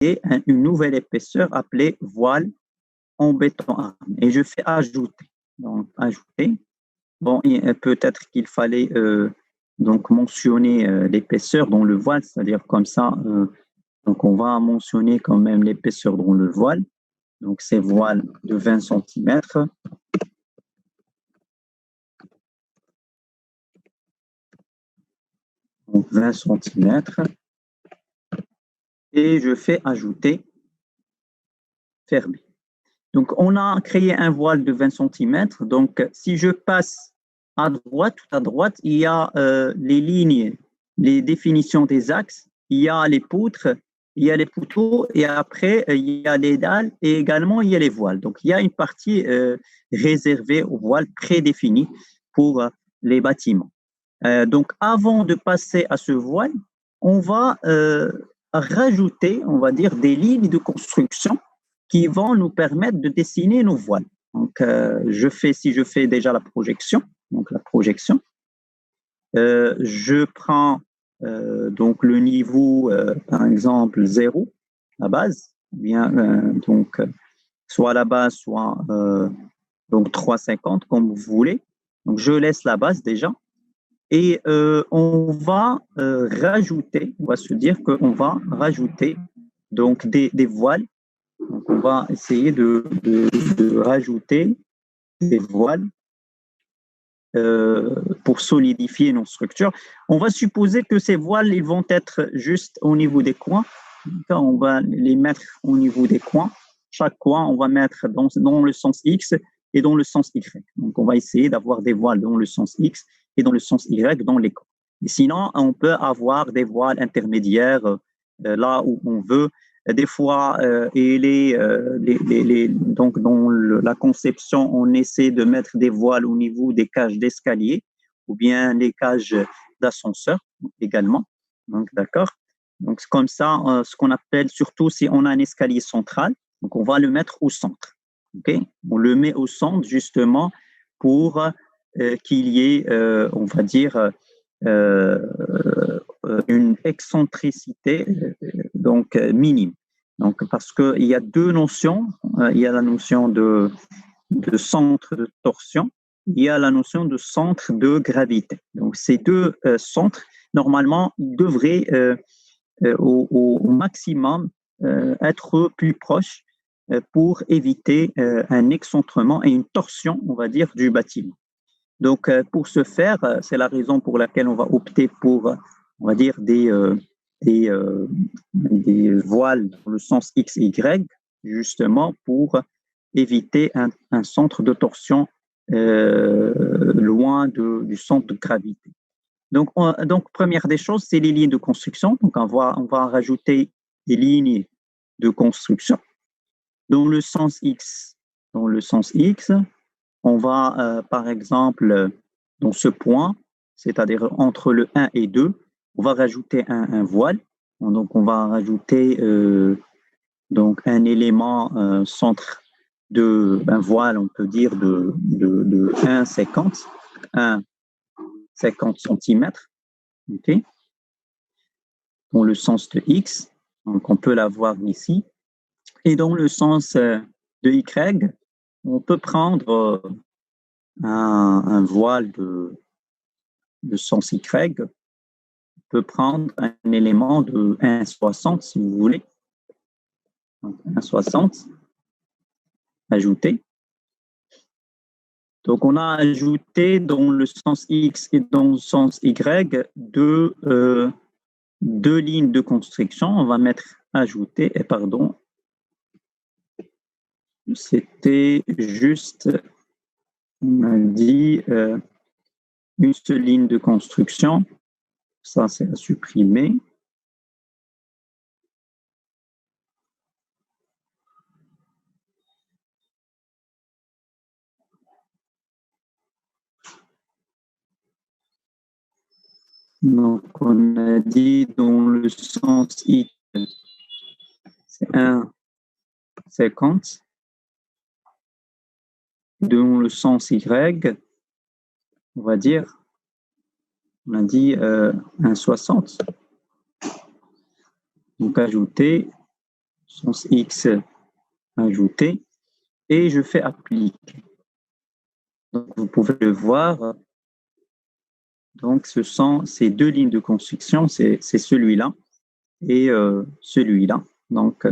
une nouvelle épaisseur appelée voile en béton armé. Et je fais ajouter. Donc, ajouter. Bon, peut-être qu'il fallait donc mentionner l'épaisseur dans le voile, c'est-à-dire comme ça, donc on va mentionner quand même l'épaisseur dans le voile. Donc, c'est voile de 20 cm. Donc, 20 cm. Et je fais ajouter, fermer. Donc, on a créé un voile de 20 cm. Donc, si je passe à droite, tout à droite, il y a les lignes, les définitions des axes, il y a les poutres, il y a les poteaux, et après, il y a les dalles, et également, il y a les voiles. Donc, il y a une partie réservée aux voiles prédéfinie pour les bâtiments. Donc, avant de passer à ce voile, on va rajouter, on va dire, des lignes de construction qui vont nous permettre de dessiner nos voiles. Donc, si je fais déjà la projection, je prends donc le niveau, par exemple, 0, la base, bien, donc, soit la base, soit donc 3,50, comme vous voulez. Donc, je laisse la base déjà. Et on va rajouter, on va se dire qu'on va rajouter donc des voiles. Donc, on va essayer de rajouter des voiles pour solidifier nos structures. On va supposer que ces voiles, ils vont être juste au niveau des coins. On va les mettre au niveau des coins. Chaque coin, on va mettre dans le sens X et dans le sens Y. Donc, on va essayer d'avoir des voiles dans le sens X et dans le sens Y dans les coins. Et sinon, on peut avoir des voiles intermédiaires là où on veut. Des fois, donc dans la conception, on essaie de mettre des voiles au niveau des cages d'escalier ou bien les cages d'ascenseur également. Donc, d'accord. Donc, c'est comme ça, ce qu'on appelle, surtout si on a un escalier central, donc on va le mettre au centre. Okay? On le met au centre justement pour qu'il y ait, on va dire, une excentricité donc minime. Donc, parce qu'il y a deux notions, il y a la notion de centre de torsion, il y a la notion de centre de gravité. Donc, ces deux centres, normalement, ils devraient au maximum être plus proches pour éviter un excentrement et une torsion, on va dire, du bâtiment. Donc, pour ce faire, c'est la raison pour laquelle on va opter pour, on va dire, des voiles dans le sens X et Y, justement pour éviter un centre de torsion loin du centre de gravité. Donc, première des choses, c'est les lignes de construction. Donc, on va rajouter des lignes de construction. Dans le sens X, on va, par exemple, dans ce point, c'est-à-dire entre le 1 et 2, on va rajouter un voile. Donc, on va rajouter donc un élément centre un voile, on peut dire, de 1,50 cm. Okay. Dans le sens de X, donc on peut l'avoir ici. Et dans le sens de Y, on peut prendre un voile de sens Y, on peut prendre un élément de 1,60 si vous voulez. Donc 1,60, ajouter. Donc on a ajouté dans le sens X et dans le sens Y deux lignes de construction. On va mettre ajouter, et pardon, c'était juste, on a dit une seule ligne de construction. Ça, c'est à supprimer. Donc, on a dit dans le sens X, c'est 1,50. Dans le sens Y, on va dire, on a dit 1,60. Donc, ajouter sens X ajouté, et je fais appliquer. Donc, vous pouvez le voir. Donc, ce sont ces deux lignes de construction, c'est celui-là et celui-là. Donc,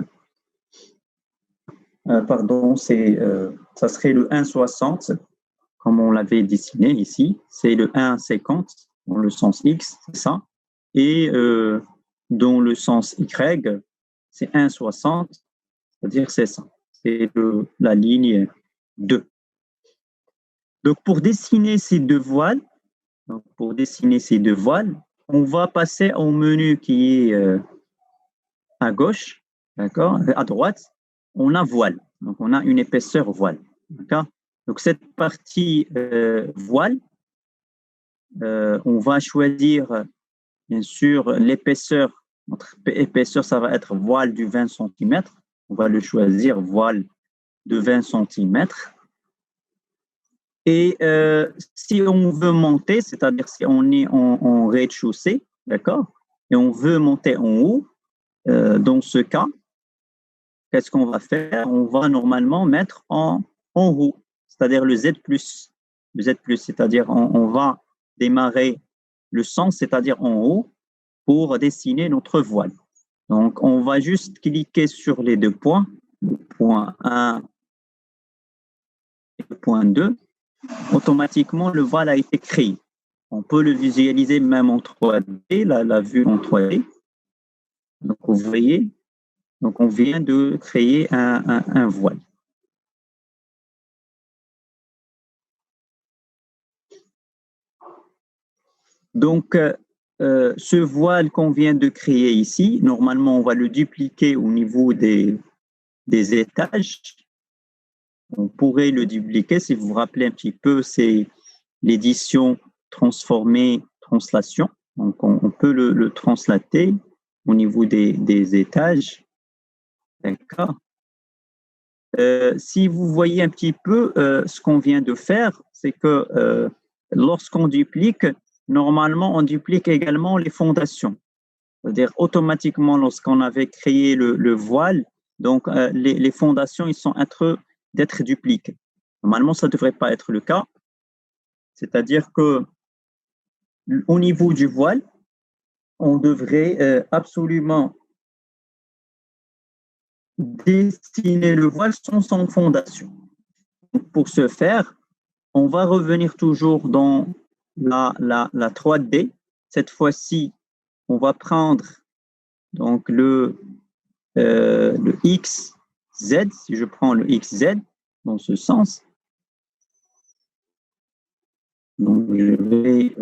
pardon, ça serait le 1,60, comme on l'avait dessiné ici. C'est le 1,50 dans le sens X, c'est ça. Et dans le sens Y, c'est 1,60, c'est-à-dire c'est ça. C'est la ligne 2. Donc, pour dessiner ces deux voiles, on va passer au menu qui est à gauche, d'accord, à droite, on a voile. Donc, on a une épaisseur voile, d'accord. Donc, cette partie voile, on va choisir, bien sûr, l'épaisseur. Notre épaisseur, ça va être voile du 20 cm. On va le choisir, voile de 20 cm. Et si on veut monter, c'est-à-dire si on est en rez-de-chaussée, d'accord, et on veut monter en haut, dans ce cas, qu'est-ce qu'on va faire? On va normalement mettre en haut, c'est-à-dire le Z+. Le Z+, c'est-à-dire on va démarrer le sens, c'est-à-dire en haut, pour dessiner notre voile. Donc, on va juste cliquer sur les deux points, le point 1 et le point 2. Automatiquement, le voile a été créé. On peut le visualiser même en 3D, la vue en 3D. Donc, vous voyez, donc on vient de créer un voile. Donc, ce voile qu'on vient de créer ici, normalement, on va le dupliquer au niveau des étages. On pourrait le dupliquer, si vous vous rappelez un petit peu, c'est l'édition transformée, translation. Donc, on peut le translater au niveau des étages. D'accord. Si vous voyez un petit peu ce qu'on vient de faire, c'est que lorsqu'on duplique, normalement, on duplique également les fondations. C'est-à-dire automatiquement, lorsqu'on avait créé le voile, donc les fondations, ils sont en train d'être dupliquées. Normalement, ça ne devrait pas être le cas. C'est-à-dire que au niveau du voile, on devrait absolument dessiner le voile sans son fondation. Donc, pour ce faire, on va revenir toujours dans la 3D. Cette fois-ci, on va prendre donc le XZ, si je prends le XZ dans ce sens. Donc, je vais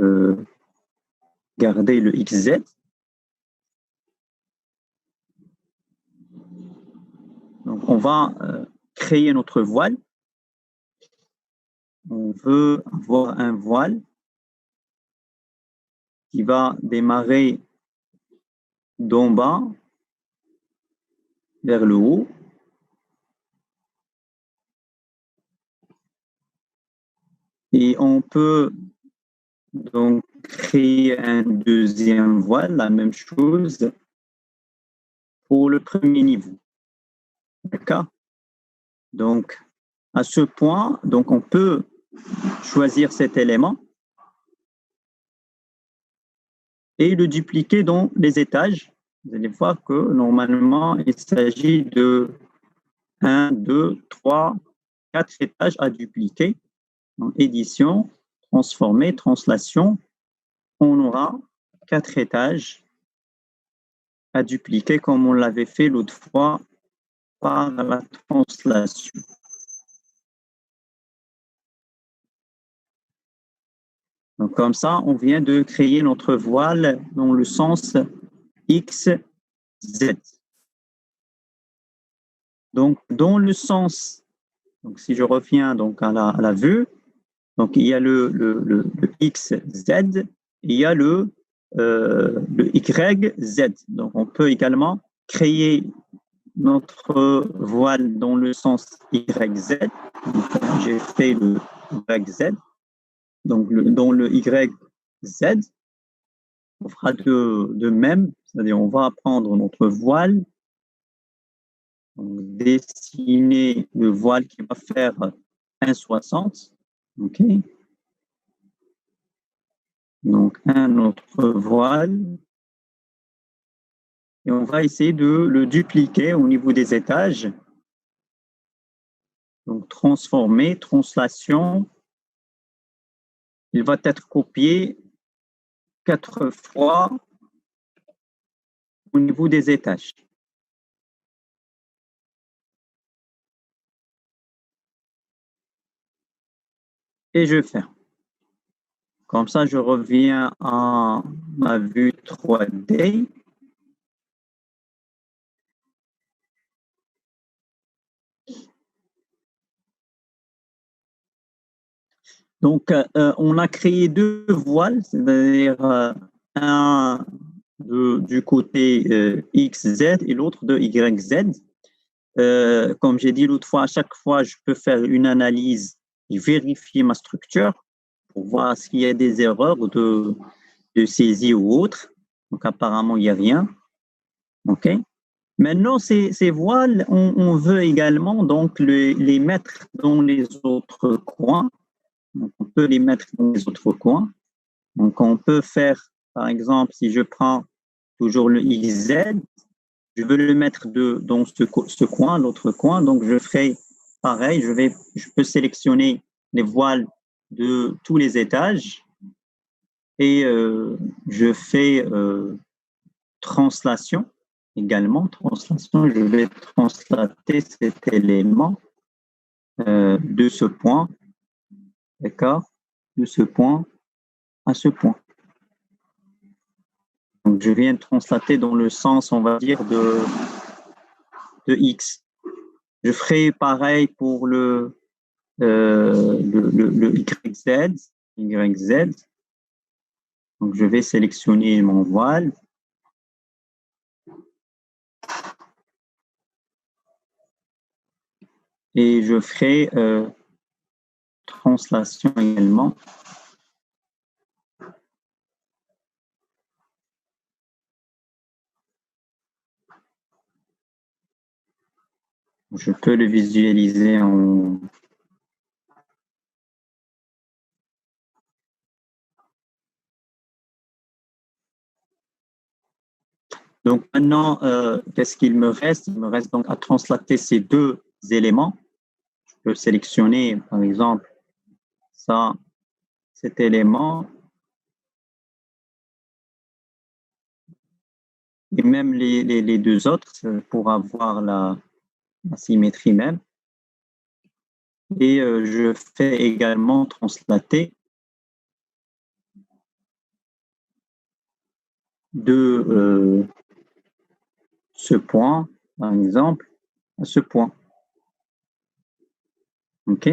garder le XZ. Donc, on va créer notre voile. On veut avoir un voile qui va démarrer d'en bas vers le haut. Et on peut donc créer un deuxième voile, la même chose pour le premier niveau. D'accord? Donc, à ce point, donc on peut choisir cet élément et le dupliquer dans les étages. Vous allez voir que normalement, il s'agit de 1, 2, 3, 4 étages à dupliquer. En édition, transformer, translation, on aura 4 étages à dupliquer comme on l'avait fait l'autre fois par la translation. Donc, comme ça, on vient de créer notre voile dans le sens X, Z. Donc, dans le sens, donc si je reviens donc à la vue, donc il y a le X, Z, et il y a le Y, Z. Donc, on peut également créer notre voile dans le sens YZ. J'ai fait le YZ. Donc, dans le YZ, on fera de même, c'est-à-dire on va prendre notre voile Donc, dessiner le voile qui va faire 1,60. OK. Donc, un autre voile. Et on va essayer de le dupliquer au niveau des étages. Donc, transformer, translation. Il va être copié 4 fois au niveau des étages. Et je ferme. Comme ça, je reviens à ma vue 3D. Donc, on a créé 2 voiles, c'est-à-dire un du côté XZ et l'autre de YZ. Comme j'ai dit l'autre fois, à chaque fois, je peux faire une analyse et vérifier ma structure pour voir s'il y a des erreurs de saisie ou autre. Donc, apparemment, il n'y a rien. OK. Maintenant, ces voiles, on veut également donc les mettre dans les autres coins. Donc, on peut les mettre dans les autres coins. Donc, on peut faire, par exemple, si je prends toujours le XZ, je veux le mettre dans ce coin, l'autre coin. Donc, je ferai pareil. Je peux sélectionner les voiles de tous les étages et je fais translation également. Translation, je vais translater cet élément de ce point, d'accord, de ce point à ce point. Donc, je viens de translater dans le sens, on va dire, de X. Je ferai pareil pour le YZ. YZ. Donc, je vais sélectionner mon voile. Et je ferai translation également. Je peux le visualiser en... Donc maintenant, qu'est-ce qu'il me reste? Il me reste donc à translater ces 2 éléments. Je peux sélectionner, par exemple, cet élément, et même les 2 autres pour avoir la symétrie même. Et je fais également translater de ce point, par exemple, à ce point. OK?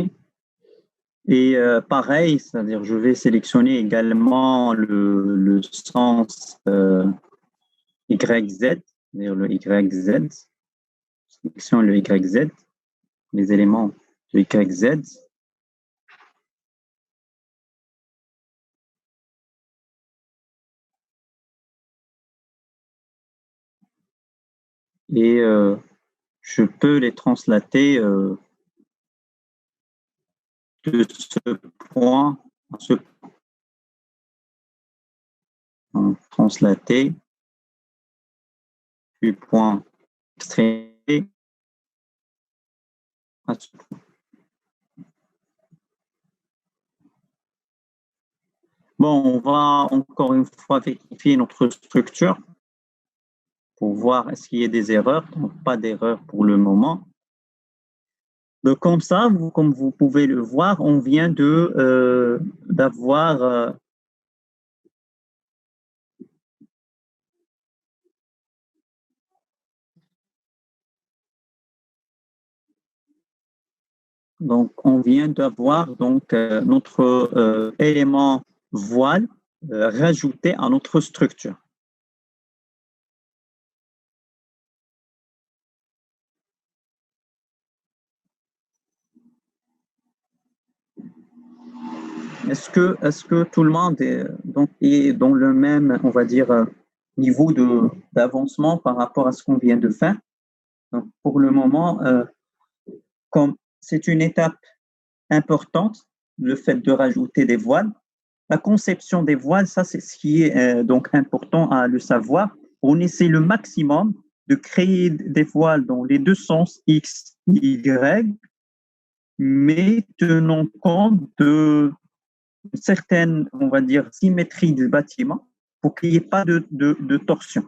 Et pareil, c'est-à-dire je vais sélectionner également le sens YZ, c'est-à-dire le YZ. Sélectionne le YZ, les éléments de YZ. Et je peux les translater de ce point à ce point. Donc, translater du point extrait à ce point. Bon, on va encore une fois vérifier notre structure pour voir est-ce qu'il y a des erreurs. Donc, pas d'erreur pour le moment. Donc, comme ça, comme vous pouvez le voir, on vient d'avoir donc notre élément voile rajouté à notre structure. Est-ce que tout le monde est dans le même, on va dire, niveau d'avancement par rapport à ce qu'on vient de faire? Donc, pour le moment, comme c'est une étape importante, le fait de rajouter des voiles, la conception des voiles, ça c'est ce qui est donc important à le savoir. On essaie le maximum de créer des voiles dans les deux sens X, Y, mais tenant compte de certaines, on va dire, symétrie du bâtiment pour qu'il n'y ait pas de torsion.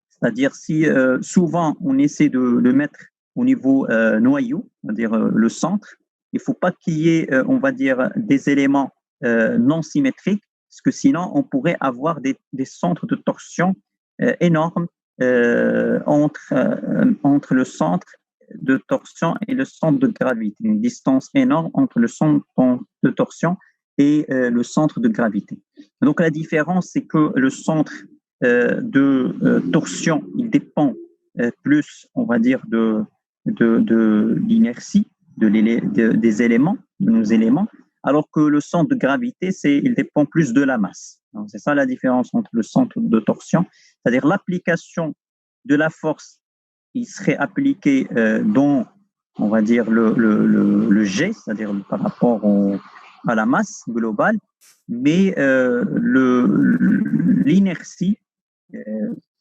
C'est-à-dire si souvent on essaie de le mettre au niveau noyau, c'est-à-dire le centre, il ne faut pas qu'il y ait, on va dire, des éléments non symétriques, parce que sinon on pourrait avoir des centres de torsion énormes entre le centre de torsion et le centre de gravité, une distance énorme entre le centre de torsion et le centre de gravité. Donc la différence, c'est que le centre de torsion, il dépend plus, on va dire, de l'inertie des éléments, de nos éléments, alors que le centre de gravité, il dépend plus de la masse. C'est ça la différence entre le centre de torsion, c'est-à-dire l'application de la force qui serait appliquée dans, on va dire, le G, c'est-à-dire par rapport à la masse globale, mais l'inertie,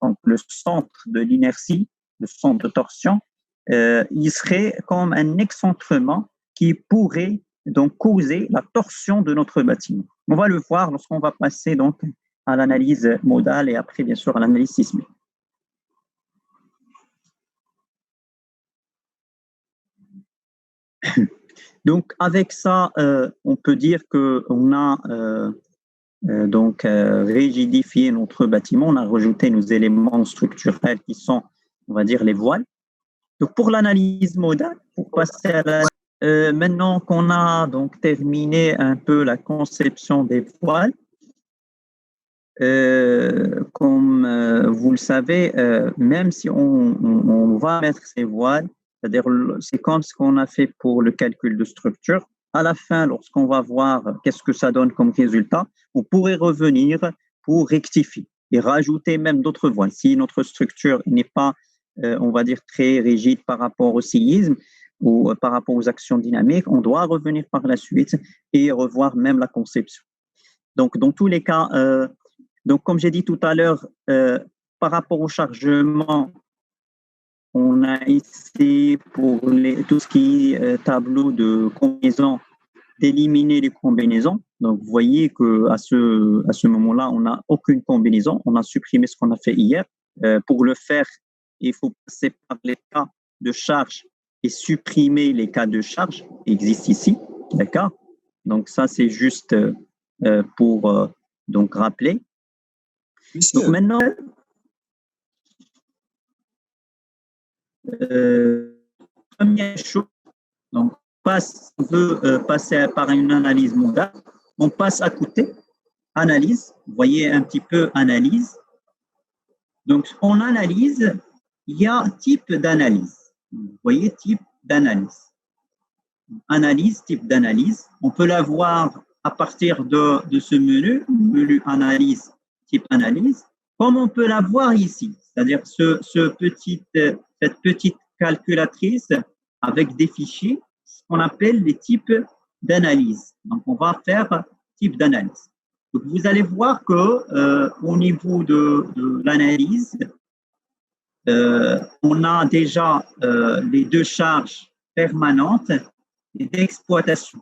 donc le centre de l'inertie, le centre de torsion, il serait comme un excentrement qui pourrait donc causer la torsion de notre bâtiment. On va le voir lorsqu'on va passer donc à l'analyse modale et après bien sûr à l'analyse sismique. Donc avec ça, on peut dire qu'on a donc rigidifié notre bâtiment, on a rajouté nos éléments structurels qui sont, on va dire, les voiles. Donc pour l'analyse modale, pour passer à la maintenant qu'on a donc terminé un peu la conception des voiles, comme vous le savez, même si on va mettre ces voiles, c'est-à-dire c'est comme ce qu'on a fait pour le calcul de structure, à la fin, lorsqu'on va voir qu'est-ce que ça donne comme résultat, on pourrait revenir pour rectifier et rajouter même d'autres voiles. Si notre structure n'est pas, on va dire, très rigide par rapport au séisme, ou par rapport aux actions dynamiques, on doit revenir par la suite et revoir même la conception. Donc, dans tous les cas, donc comme j'ai dit tout à l'heure, par rapport au chargement, on a essayé pour tout ce qui est tableau de combinaison, d'éliminer les combinaisons. Donc, vous voyez qu'à ce moment-là, on n'a aucune combinaison. On a supprimé ce qu'on a fait hier. Pour le faire, il faut passer par les cas de charge et supprimer les cas de charge qui existent ici. D'accord? Donc, ça, c'est juste pour donc rappeler. Monsieur. Donc, maintenant, première chose, donc, on veut passer par une analyse modale. On passe à côté, analyse. Vous voyez un petit peu analyse. Donc, en analyse, il y a un type d'analyse. Vous voyez, type d'analyse. Analyse, type d'analyse. On peut la voir à partir de ce menu analyse, type analyse, comme on peut la voir ici. C'est-à-dire cette petite calculatrice avec des fichiers, ce qu'on appelle les types d'analyse. Donc, on va faire type d'analyse. Donc, vous allez voir que au niveau de l'analyse, on a déjà les deux charges permanentes et d'exploitation.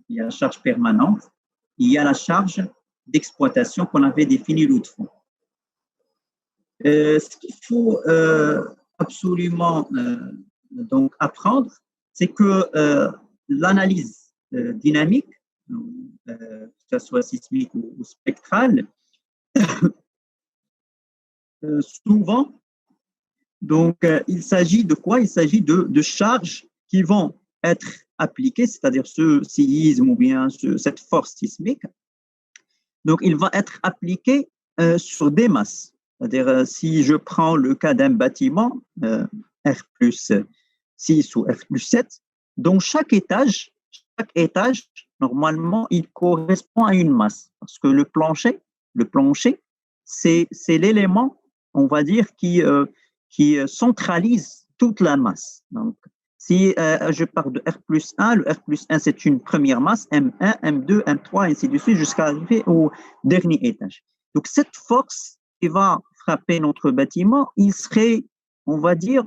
Il y a la charge permanente, il y a la charge d'exploitation qu'on avait définie l'autre fois. Ce qu'il faut absolument donc apprendre, c'est que l'analyse dynamique, que ce soit sismique ou spectrale, souvent, donc il s'agit de quoi? Il s'agit de charges qui vont être appliquées, c'est-à-dire ce séisme ou bien cette force sismique. Donc, il va être appliqué sur des masses. C'est-à-dire, si je prends le cas d'un bâtiment, R plus 6 ou R plus 7, donc chaque étage, normalement, il correspond à une masse. Parce que le plancher, c'est l'élément, on va dire, qui centralise toute la masse. Donc, si je pars de R plus 1, le R plus 1, c'est une première masse, M1, M2, M3, ainsi de suite, jusqu'à arriver au dernier étage. Donc, cette force qui va frapper notre bâtiment, il serait, on va dire,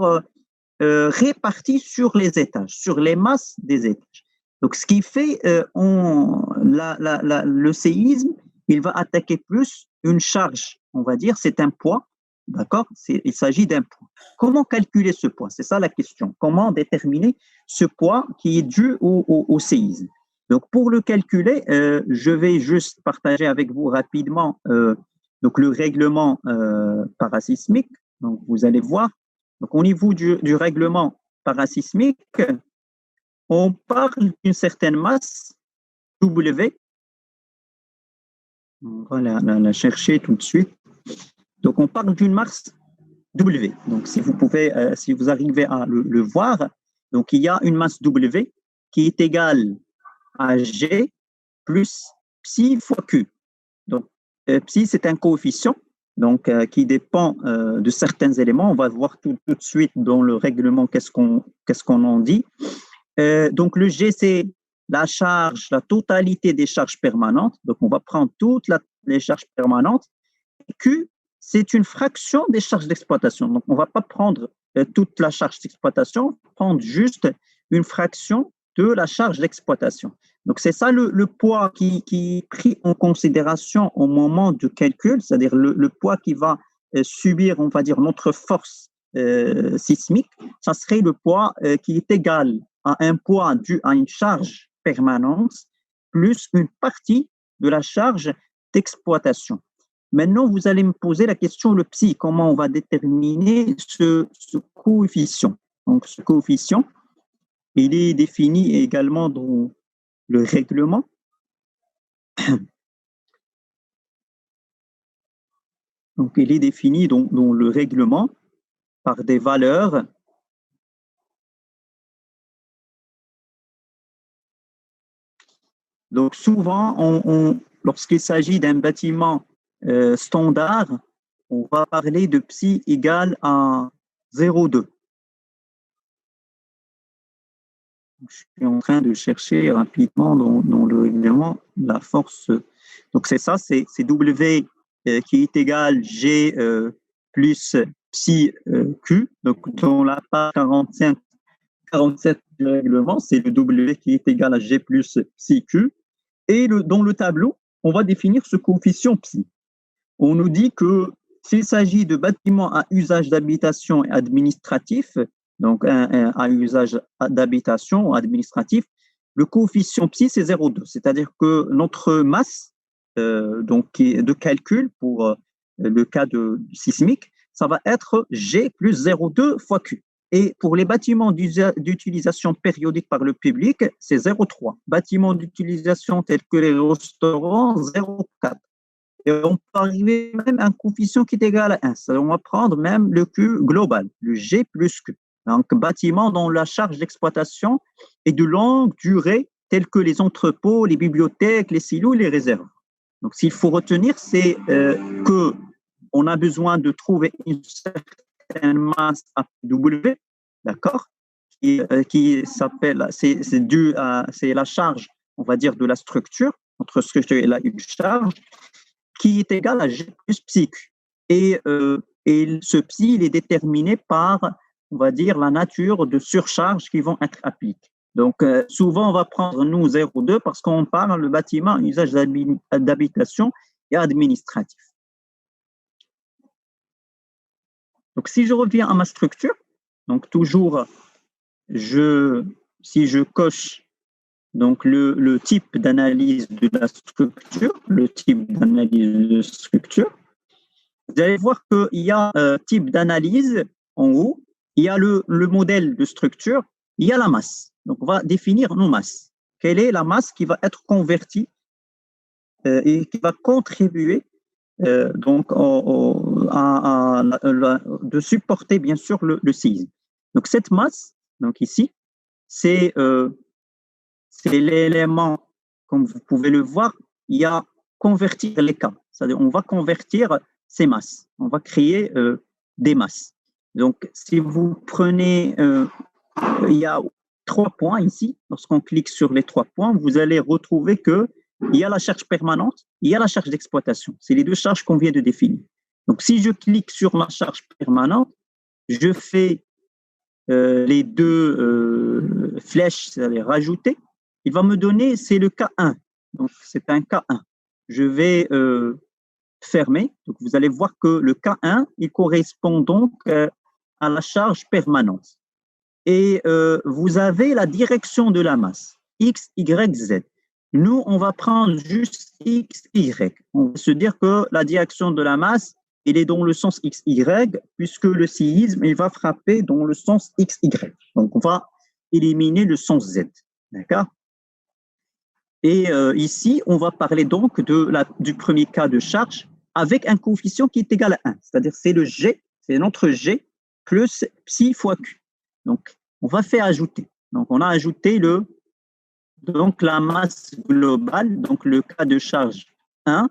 répartie sur les étages, sur les masses des étages. Donc, ce qui fait le séisme, il va attaquer plus une charge, on va dire, c'est un poids, d'accord? Il s'agit d'un poids. Comment calculer ce poids? C'est ça la question. Comment déterminer ce poids qui est dû au séisme? Donc, pour le calculer, je vais juste partager avec vous rapidement donc le règlement parasismique. Donc, vous allez voir. Donc, au niveau du règlement parasismique, on parle d'une certaine masse W. On va la chercher tout de suite. Donc, on parle d'une masse W. Donc, si vous pouvez, si vous arrivez à le voir, donc il y a une masse W qui est égale à G plus psi fois Q. Donc, psi, c'est un coefficient donc, qui dépend de certains éléments. On va voir tout de suite dans le règlement qu'est-ce qu'on en dit. Donc, le G, c'est la charge, la totalité des charges permanentes. Donc, on va prendre toutes les charges permanentes. Q, c'est une fraction des charges d'exploitation. Donc, on ne va pas prendre toute la charge d'exploitation, prendre juste une fraction de la charge d'exploitation. Donc, c'est ça le poids qui est pris en considération au moment du calcul, c'est-à-dire le poids qui va subir, on va dire, notre force sismique. Ça serait le poids qui est égal à un poids dû à une charge permanente plus une partie de la charge d'exploitation. Maintenant, vous allez me poser la question, le psi, comment on va déterminer ce coefficient? Donc, ce coefficient, il est défini également dans le règlement. Donc, il est défini dans le règlement par des valeurs donc souvent, lorsqu'il s'agit d'un bâtiment standard, on va parler de psi égale à 0,2. Je suis en train de chercher rapidement dans le règlement la force. Donc, c'est ça, c'est W qui est égal G plus psi Q. Donc, dans la page 47 du règlement, c'est le W qui est égal à G plus psi Q. Et dans le tableau, on va définir ce coefficient psi. On nous dit que s'il s'agit de bâtiments à usage d'habitation et administratif, donc à usage d'habitation administratif, le coefficient psi, c'est 0,2. C'est-à-dire que notre masse donc, de calcul pour le cas sismique, ça va être G plus 0,2 fois Q. Et pour les bâtiments d'utilisation périodique par le public, c'est 0,3. Bâtiments d'utilisation tels que les restaurants, 0,4. Et on peut arriver même à un coefficient qui est égal à 1. On va prendre même le Q global, le G plus Q. Donc, bâtiments dont la charge d'exploitation est de longue durée, tels que les entrepôts, les bibliothèques, les silos, les réserves. Donc, s'il faut retenir, c'est qu'on a besoin de trouver une certaine masse AW, d'accord, qui s'appelle, c'est la charge, on va dire, de la structure, entre structure et une charge, qui est égale à G plus psi Q. Et ce psi, il est déterminé par, on va dire, la nature de surcharges qui vont être appliquées. Donc, souvent, on va prendre, nous, 0,2 parce qu'on parle de bâtiment à usage d'habitation et administratif. Donc, si je reviens à ma structure, donc toujours, si je coche donc le type d'analyse de la structure, vous allez voir qu'il y a un type d'analyse en haut, il y a le modèle de structure, il y a la masse. Donc, on va définir nos masses. Quelle est la masse qui va être convertie et qui va contribuer donc de supporter bien sûr le séisme. Donc, cette masse, donc ici, c'est l'élément, comme vous pouvez le voir, il y a convertir les cas. C'est-à-dire, on va convertir ces masses. On va créer des masses. Donc, si vous prenez, il y a 3 points ici. Lorsqu'on clique sur les 3 points, vous allez retrouver qu'il y a la charge permanente, il y a la charge d'exploitation. C'est les deux charges qu'on vient de définir. Donc, si je clique sur la charge permanente, je fais les deux flèches, c'est-à-dire rajouter. Il va me donner, c'est le cas 1. Donc, c'est un cas 1. Je vais fermer. Donc, vous allez voir que le cas 1, il correspond donc à la charge permanente. Et vous avez la direction de la masse, X, Y, Z. Nous, on va prendre juste X, Y. On va se dire que la direction de la masse, il est dans le sens X, Y, puisque le séisme, il va frapper dans le sens X, Y. Donc, on va éliminer le sens Z. D'accord? Et ici, on va parler donc du premier cas de charge avec un coefficient qui est égal à 1. C'est-à-dire, c'est le G, c'est notre G plus psi fois Q. Donc, on va faire ajouter. Donc, on a ajouté donc la masse globale, donc le cas de charge 1,